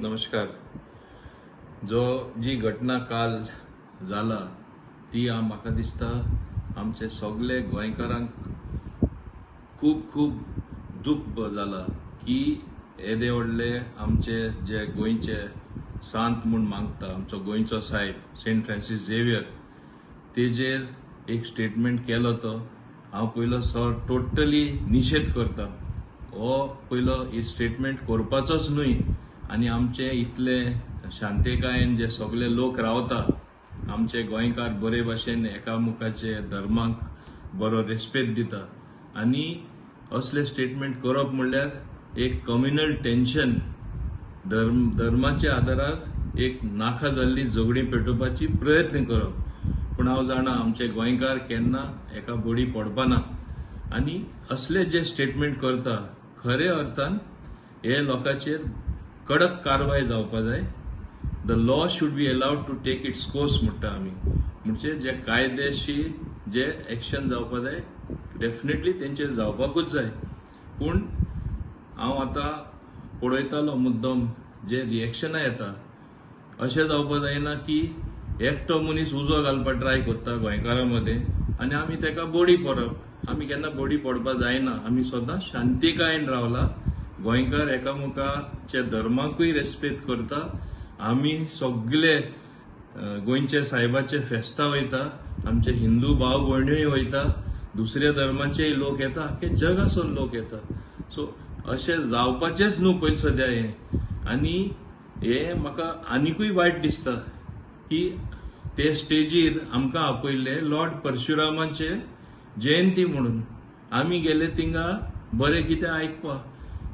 नमस्कार. जी घटना काल जाला ती म्हाका दिसता आमचे सगळे गोंयकारांक खूब खूब दुख जाला की येदे व्हडले आमचे जे गोंयचे सांत म्हूण मागता आमचो गोंयचो साहेब सेंट फ्रांसीस झेवियर तेजेर एक स्टेटमेंट केलो तो हांव पयलो टोटली निशेध करता. हो पयलो ही स्टेटमेंट करपाचोच न्हय आनी आमचे इतले शांतीकायेन जे सगळे लोक रावता आमचे गोंयकार बरे भाशेन एकामुखाचे धर्माक बरो रेस्पेद दिता आनी असले स्टेटमेंट करप म्हणल्यार एक कम्युनल टेन्शन धर्माच्या आदारार एक नाका जाल्ली झगडी पेटोवपाची प्रयत्न करप. पूण हांव जाणा आमचे गोंयकार केन्ना एका बडी पडपाना आनी असले जे स्टेटमेंट करता खरे अर्थान हे लोकांचेर कडक कारवाय जावपा जाय. The law should be allowed to take its course म्हणटा आमी. म्हणजे जे कायदेशीर जे एक्शन जावपा जाय डेफिनेटली तेंचेर जावपाकूच जाय. पूण हांव आतां पळयतालो मुद्दम जे रिएक्शनां येता अशें जावपा जायना की एकटो मनीस उजो घालपा ट्राय करता गोंयकारां मदें आनी आमी तेका बडी पडप. आमी केन्ना बडी पडपा जायना. आमी सदां शांतीकायेन रावला. गोंयकार एकामुखाचे धर्माकूय रेस्पेद करता. आमी सगळे गोंयचे साहेबाचे फेस्तां वयता. आमचे हिंदू भाव भयण्योय वयता. दुसऱ्या धर्माचेय लोक येता. आख्खे जगासून लोक येता. सो अशें जावपाचेंच न्हू पयलीं सद्या हें. आनी हें म्हाका आनिकूय वायट दिसता की ते स्टेजीर आमकां आपयल्ले लॉर्ड परशुरामाचे जयंती म्हणून आमी गेले थिंगा बरें कितें आयकपा.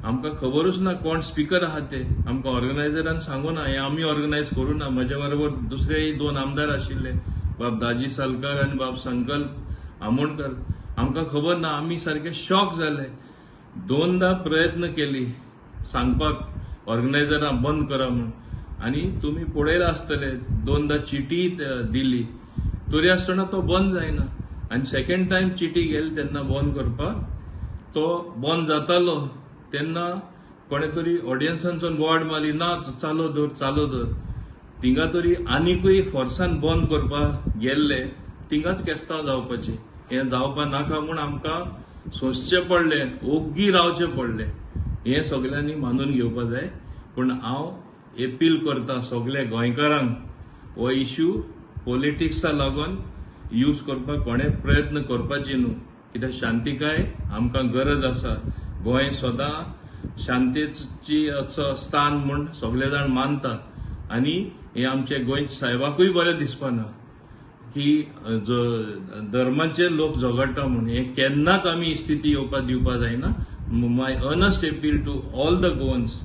आमकां खबरूच ना कोण स्पीकर आहात ते. आमकां ऑर्गनायझरान सांगूं ना. हें आमी ऑर्गनायज करूं ना. म्हज्या बरोबर दुसरेय 2 आमदार आशिल्ले बाब दाजी सालकार आनी बाब संकल्प आमोणकर. आमकां खबर ना. आमी सारके शॉक जाले. 2दा प्रयत्न केली सांगपाक ऑर्गनायझरां बंद करा म्हूण आनी तुमी पळयलां आसतले 2दा चिटी दिली तरी आसतना तो बंद जायना. आनी सेकंड टायम चिटी गेली तेन्ना बंद करपाक तो बंद जातालो तेन्ना कोणे तरी ऑडियन्सांचो बोर्ड मारली ना चालू दवर. थिंगा तरी आनिकूय फोर्सान बंद करपाक गेल्ले थिंगाच केस्तांव जावपाची. हें जावपा नाका म्हूण आमकां सोंसचें पडलें. ओग्गी रावचें पडलें. हें सगळ्यांनी मानून घेवपा जाय. पूण हांव अपील करता सगळे गोंयकारांक हो इश्यू पॉलिटिक्सा लागून यूज करपाक कोणे प्रयत्न करपाची न्हू. कित्याक शांतीकाय आमकां गरज आसा. गोंय सदां शांतीची स्थान म्हूण सगळे जाण मानता आनी हें आमचे गोंय साहेबाकूय बरें दिसपाना की धर्माचे लोक झगडटा म्हूण. हें केन्नाच आमी ही स्थिती येवपा दिवपा जायना. My earnest appeal to all the Goans,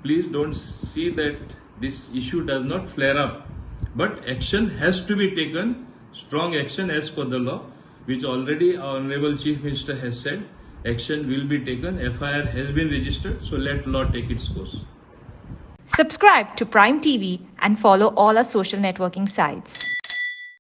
please don't see that this issue does not flare up, but action has to be taken, strong action as per the law, which already our honorable chief minister has said. Action will be taken. FIR has been registered, so let law take its course. Subscribe to Prime TV and follow all our social networking sites.